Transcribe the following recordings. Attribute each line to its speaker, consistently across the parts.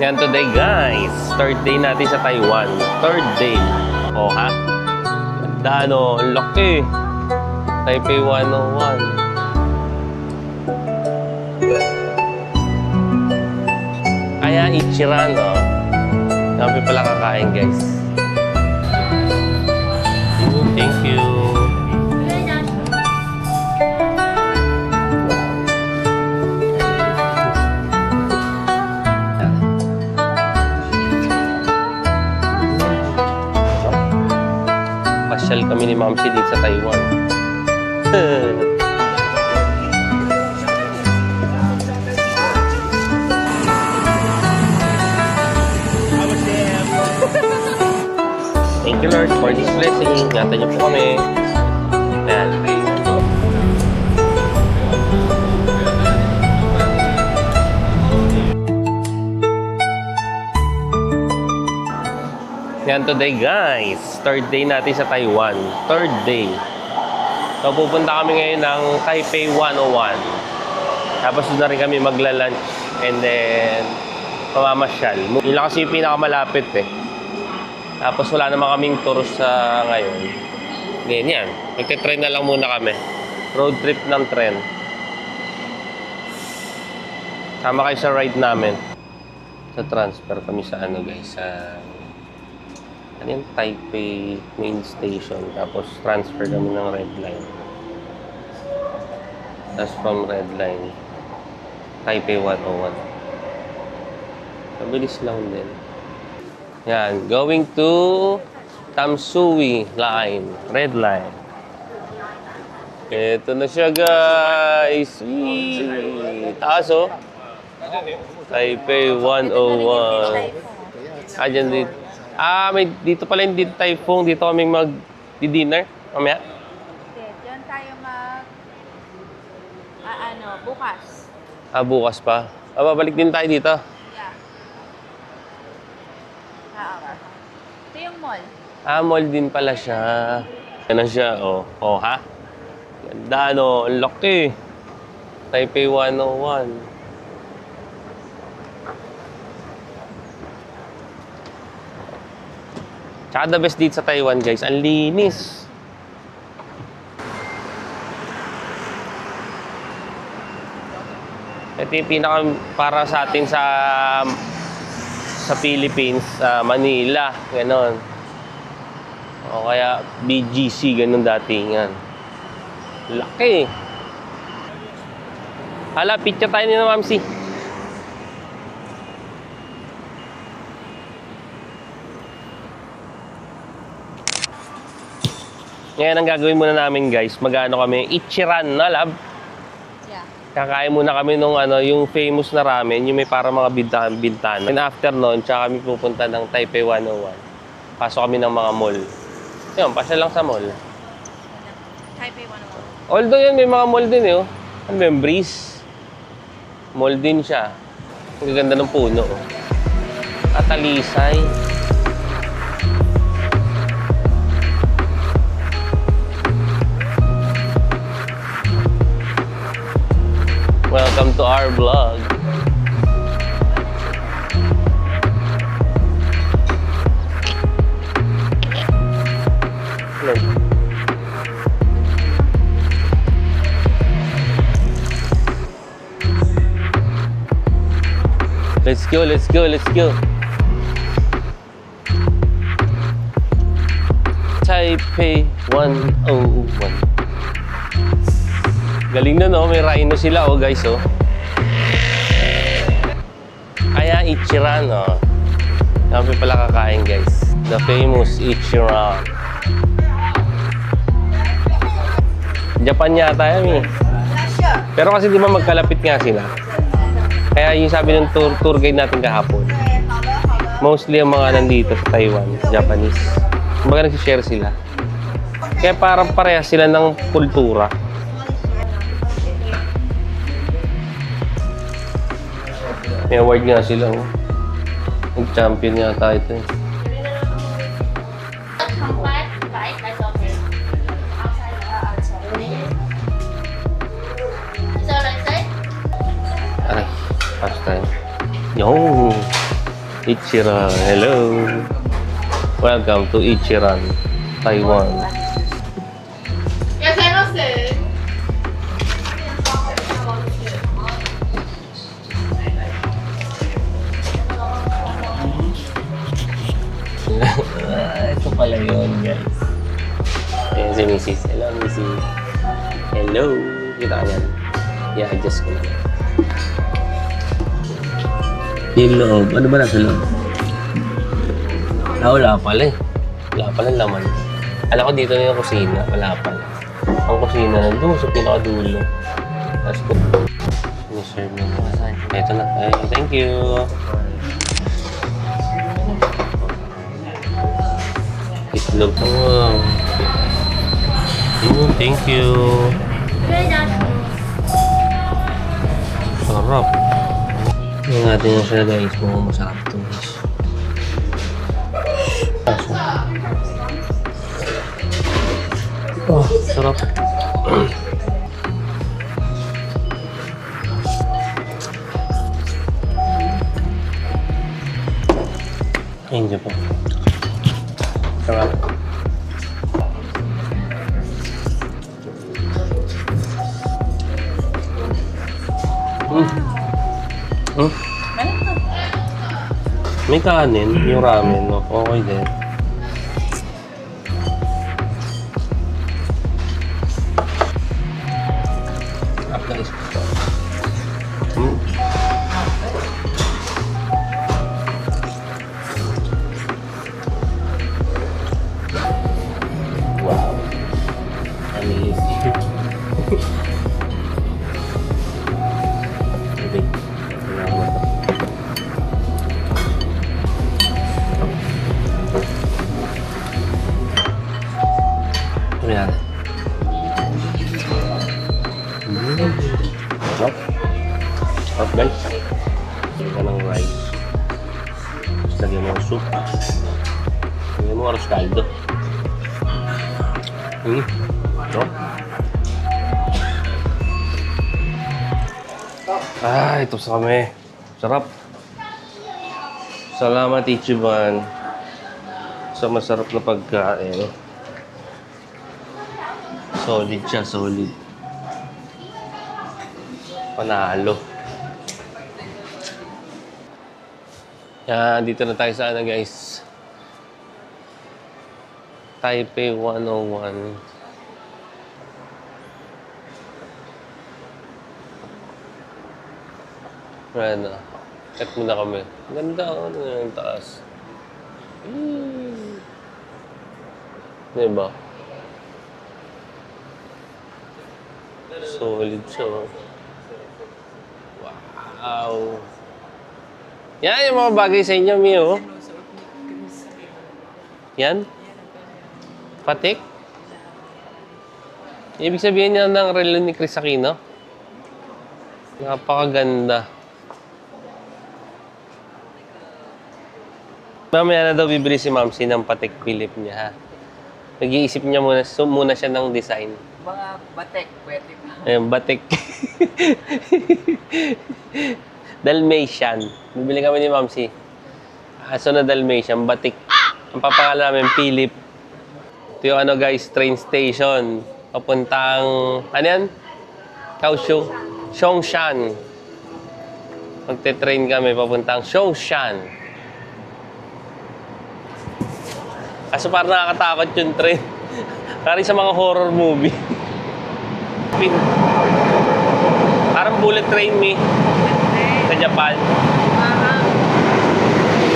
Speaker 1: Yan today guys, third day natin sa Taiwan. Third day. Oh ha? Ganda no, ang laki. Taipei 101. Kaya Ichiran oh. Dami pala kakain guys. Thank you. Pasyal kami ni Ma'am dito sa Taiwan. Thank you Lord for this blessing. Ingatan niyo po kami. Ayan. Yan today guys, third day natin sa Taiwan. Third day. So pupunta kami ngayon ng Taipei 101. Tapos doon na rin kami magla-lunch and then mamamasyal. Yun lang kasi yung pinakamalapit eh. Tapos wala naman kaming tours sa ngayon. Ganyan. Magte-tren na lang muna kami. Road trip ng tren. Sama kayo sa ride namin. Sa transfer kami sa ano guys, sa ano yung Taipei main station. Tapos transfer kami ng red line. Tapos from red line, Taipei 101. Mabilis lang din. Yan, going to Tamsui line, red line. Ito na siya guys. Taas oh. Taipei 101. Dyan dito. May dito pala yung typhoon. Dito kaming mag-dinner. Mamaya.
Speaker 2: Okay, diyan tayo bukas.
Speaker 1: Bukas pa. Babalik din tayo dito.
Speaker 2: Ito yung mall.
Speaker 1: Mall din pala siya. Yan na siya, oh. Oh, ha? Ganda, no? Ang laki. Taipei 101. Tsaka the best dito sa Taiwan, guys. Ang linis. Ito yung pinaka para sa atin sa Philippines, Manila, ganon. O kaya BGC, ganon datingan. Laki. Hala, picture tayo ni Ma'am C. Ngayon ang gagawin muna namin guys, mag-ano kami, Ichiran na lab.
Speaker 2: Yeah.
Speaker 1: Kakain muna kami nung yung famous na ramen, yung may para mga bintan. And after noon, tsaka kami pupunta ng Taipei 101. Pasok kami ng mga mall. Yun, pasya lang sa mall.
Speaker 2: Taipei 101.
Speaker 1: Although yan, may mga mall din eh. Oh. Ano ba yung Breeze? Mall din siya. Ang gaganda ng puno. Oh. Katalisay. Welcome to our vlog. Let's go, let's go, let's go. Taipei 101. Galing na no, may rhino sila oh guys oh. Kaya Ichiran oh. Dami pala kakain guys. The famous Ichiran. Japan yata yan eh. Pero kasi di ba magkalapit nga sila. Kaya yung sabi ng tour guide natin kahapon, mostly ang mga nandito sa Taiwan, Japanese. Kumbaga nagsishare sila. Kaya parang parehas sila ng kultura. May award nga sila. Oh. Nag-champion yata ito. Aray, pass tayo. Yo! Ichiran. Hello. Welcome to Ichiran, Taiwan. Ito pala yun, guys. Ayan si Mrs. Hello, Mrs. Hello. Kita ka yan. I-adjust ko lang. Yung loob. Ano ba nasa loob? Wala pala eh. Wala pala laman. Alam ko dito na yung kusina. Wala pala. Ang kusina nandun sa pinakadulo. Tapos ko. Serve mo na. Ito na. Ay, thank you. Itlog po. Thank you. Sarap. Yung natin na siya guys. Mukhang masarap ito guys. Oh, sarap. Ayun dyan po. Sarap. May kanin, yung ramen, no? Okay din. Guys. Wow. Amazing. Okay. Ayan. Sarap guys. Lagyan ka ng rice. Tapos lagyan mo ng soup. Lagyan mo arroz caldo. Sarap. Ito sa kami. Sarap. Salamat Ichiban sa masarap na pagkain. Solid siya, solid. Panalo. Yan, dito na tayo sa ano guys. Taipei 101. Ayan na. Check muna kami. Ganda ano yung taas. Diba? Solid siya. Wow. Yan yung mga bagay sa inyo, Mio. Yan? Patik? Ibig sabihin niya ng relo ni Chris Aquino? Napakaganda. Mamaya na daw bibili si Mamsi ng Patek Philippe niya, ha? Nag-iisip niya muna siya ng design.
Speaker 3: Mga batek, pwede ba?
Speaker 1: Ayun, Batik. Dalmatian. Bibili kami ni Mamsi. Aso na Dalmatian, Batik. Ang papangalan namin, Philip. Ito yung ano guys, train station. Papuntang, ano yan? Kaohsiung. Songshan. Magte-train kami papuntang Songshan. Kaso parang nakakatakot yung train. Kari sa mga horror movie. Parang bullet train me. Sa Japan.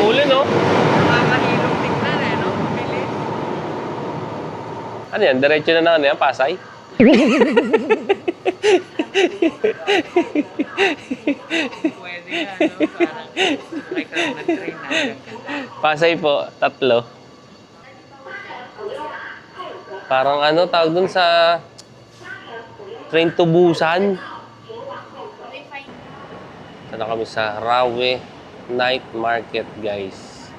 Speaker 1: Uli, no?
Speaker 3: Nakakahilong tignan eh, no? Pili.
Speaker 1: Ano yan? Diretso na ano yan? Pasay?
Speaker 3: Pwede nga, no? Parang may crowd na train na.
Speaker 1: Pasay po, 3. Parang ano, tawag dun sa train to Busan. Ito na kami sa Rawe Night Market, guys.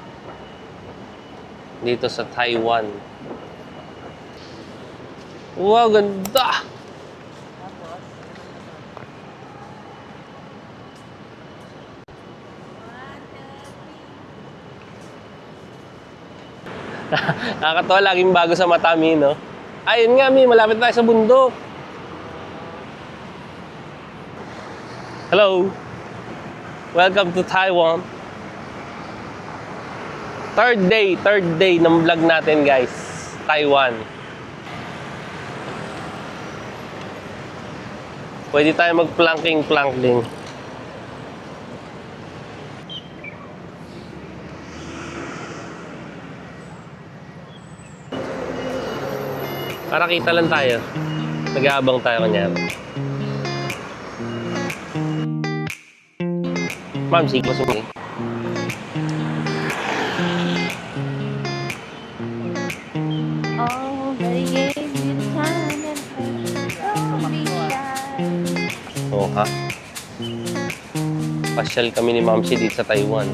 Speaker 1: Dito sa Taiwan. Wow, ganda! Nakakatawa, laging bago sa mata, Mi, no? Ayun nga, Mi, malapit tayo sa bundok. Hello. Welcome to Taiwan. Third day ng vlog natin, guys. Taiwan. Pwede tayo mag-planking. Para kita lang tayo. Nag-aabang tayo kanyari. Ma'am, sige po sumi.
Speaker 2: Oh, but he gave me the time and place. Don't be shy.
Speaker 1: Oo, ha? Pasyal kami ni Ma'am si dito sa Taiwan.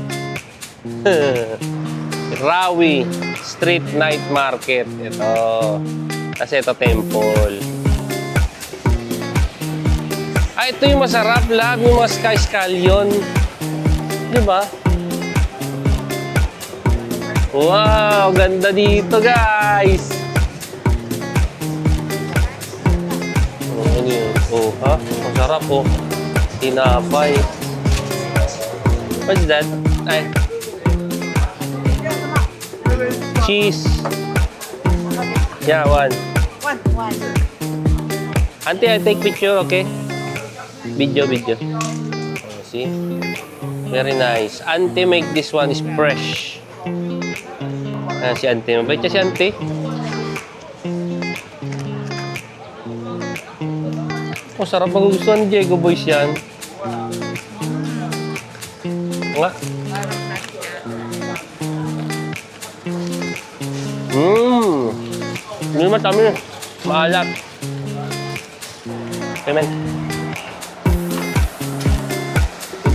Speaker 1: Rawi Street Night Market. Ito. Kasi ito temple. Ito yung masarap. Love yung mga Sky Scallion. Diba? Wow! Ganda dito, guys! Ano yun? Oh, ha? Masarap, oh. Tinapay. What's that? Ay. Cheese. Yeah, one.
Speaker 2: One.
Speaker 1: Auntie, I take picture, okay? Video. Oh, see? Very nice. Auntie make this one is fresh. Ayan si Auntie. Mabait siya si Auntie. Oh, sarap magugustuhan ni Diego Boys yan. Nga. Hindi naman kami. Maalat. Okay, man.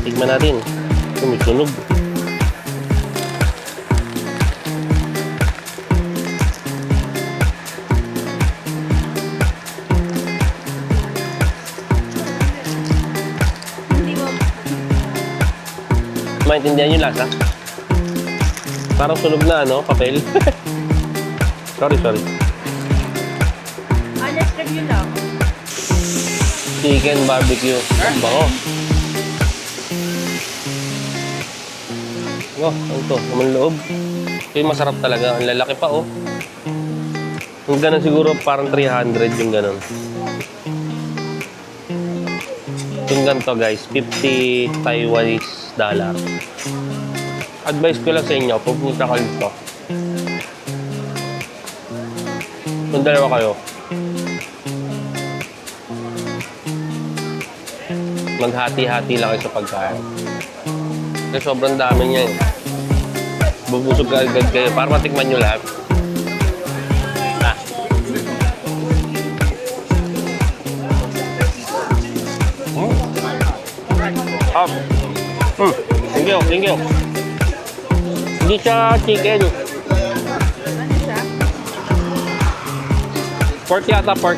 Speaker 1: Tignan natin. Sumisunog.
Speaker 2: Hindi mo.
Speaker 1: Maintindihan yung lasa? Parang sunog na, ano? Papel. Sorry.
Speaker 2: Honest review lang.
Speaker 1: Chicken barbecue. Ang bango. Oh, ano to? Naman loob. Ito yung masarap talaga. Ang lalaki pa, oh. Yung ganun siguro parang 300 yung ganun. Yung ganito, guys. 50 Taiwanese dollar. Advice ko lang sa inyo, pupunta ka dito. Kung dalawa kayo, maghati-hati lang kayo sa pagkain. Kasi sobrang dami niya eh. Bubusog ka agad kayo para matikman nyo lahat. Ah. Thank you. Hindi siya chicken.
Speaker 2: Ano siya?
Speaker 1: Pork yata, pork.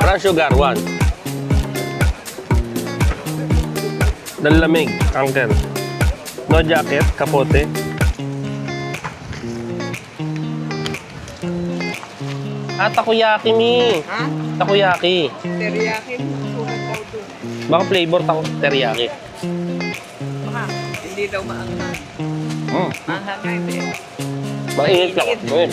Speaker 1: Brown sugar, 1. Dalamig, angker. No jacket, kapote. Takoyaki, Mi.
Speaker 3: Ha?
Speaker 1: Takoyaki.
Speaker 3: Teriyaki. Sukat daw doon.
Speaker 1: Baka flavor teriyaki.
Speaker 2: Baka.
Speaker 3: Hindi daw maanghang.
Speaker 1: Mm.
Speaker 3: Maanghang nga ito eh.
Speaker 1: Mainit lang. Mainit.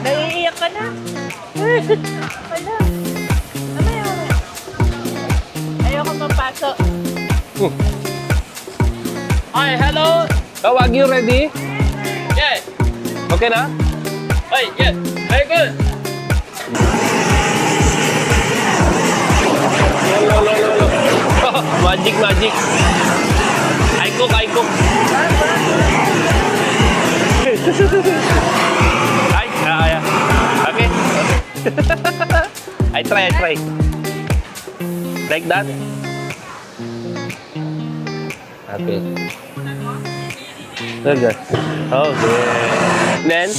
Speaker 2: Naiiyak ka na. Wala. Mamaya. Ayoko mapasok.
Speaker 1: Hi, hello. Wagyu ready?
Speaker 3: Yes!
Speaker 1: Okay na?
Speaker 3: Hey, yes! Very good!
Speaker 1: Oh, magic. I cook. Okay. I try. Like that? Okay. Good. Okay. Then?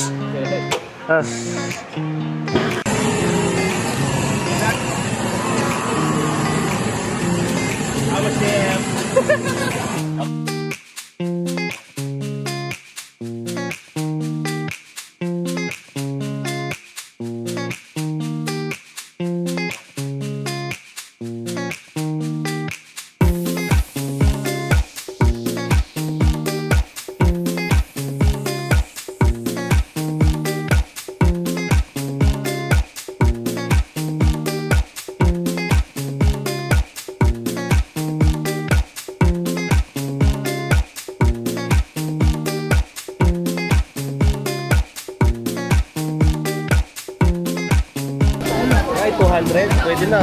Speaker 1: Ay, 200. Pwede na.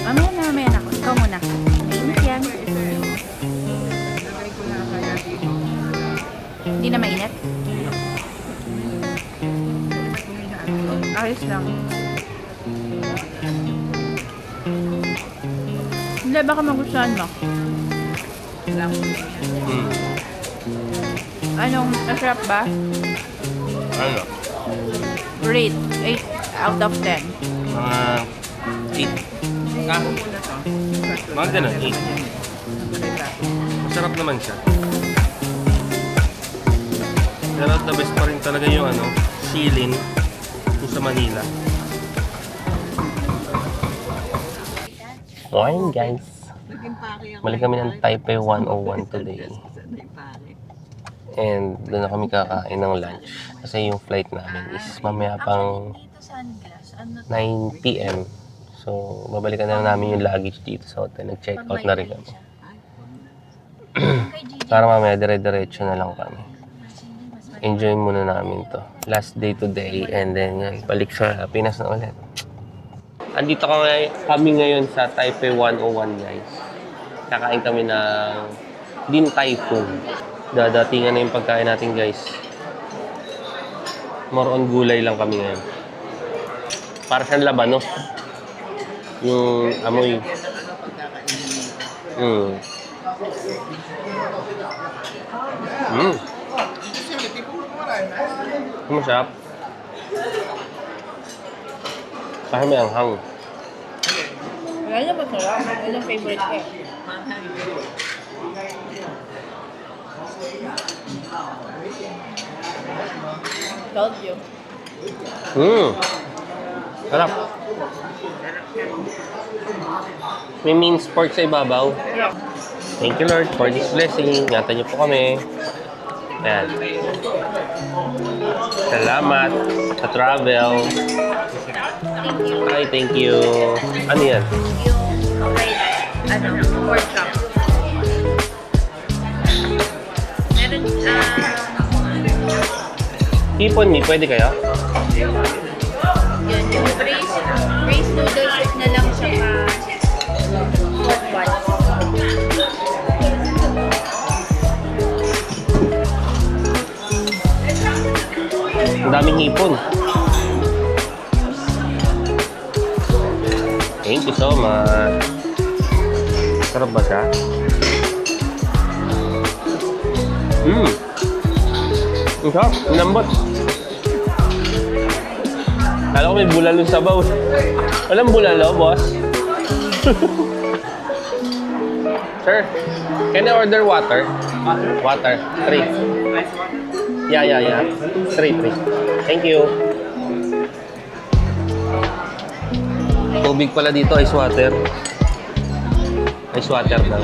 Speaker 2: Mamaya na ako. Ikaw muna. Mainit yan. Hindi na mainit? Ayos lang. Hindi, baka magustuhan mo. Anong, masarap ba?
Speaker 1: Ano?
Speaker 2: Rate, 8 out of 10.
Speaker 1: Mga 8. Ah, mga ganun, 8. Masarap naman siya. Pero the best pa rin talaga yung ano, silin kung sa Manila. Morning guys! Mali kami ng Taipei 101 today. And doon na kami kakain ng lunch. Kasi yung flight namin is mamaya pang 9 p.m. So, babalikan na namin yung luggage dito sa hotel. Nag-check out na rin kami. Para mamaya dire-diretso na lang kami. Enjoy muna namin to. Last day today and then yun, balik sa Pinas na ulit. Andito kami ngayon sa Taipei 101 guys. Kakain kami ng Din Tai Fung. Dadatingan na yung pagkain natin guys. More on gulay lang kami ngayon. Para siyang laban, no? Yung amoy. Masarap. Kasi may anghang.
Speaker 2: Wala na masarap. Wala yung favorite ko. Told you.
Speaker 1: Sarap. May minced pork sa ibabaw.
Speaker 2: Yeah.
Speaker 1: Thank you Lord for this blessing. Ingatan niyo po kami. Ayan. Salamat sa travel.
Speaker 2: Thank you.
Speaker 1: Ay, thank you. Ano yan?
Speaker 2: Yung pork chop. Meron,
Speaker 1: Hipon mi, pwede kaya?
Speaker 2: yun, yung braised noodle soup na lang siya pork buns.
Speaker 1: Ang daming hipon. Thank you so much. Sarap ba siya? Ang sarap, ang lambot. Kala ko may bulalo sa sabaw. Walang bulalo, boss. Sir, can I order water? Water, 3. Yeah. 3. Thank you. Tubig pala dito, ice water. Ice water daw.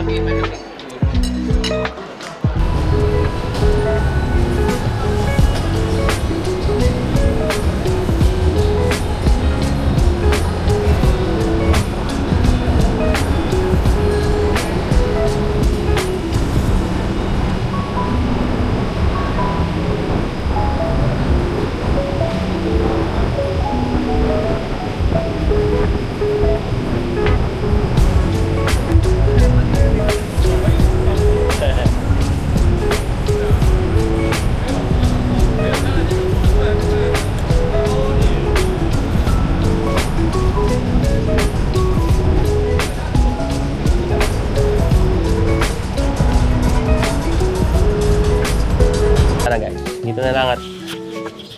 Speaker 1: Dito na lang at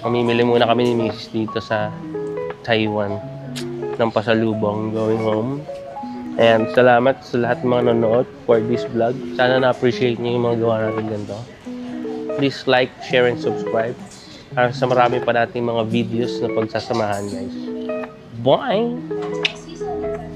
Speaker 1: mamimili muna kami ni Mrs. dito sa Taiwan ng pasalubong going home. And salamat sa lahat ng mga nanonood for this vlog. Sana na-appreciate niyo yung mga gawa natin ganito. Please like, share, and subscribe. Para sa marami pa nating mga videos na pagsasamahan, guys. Bye!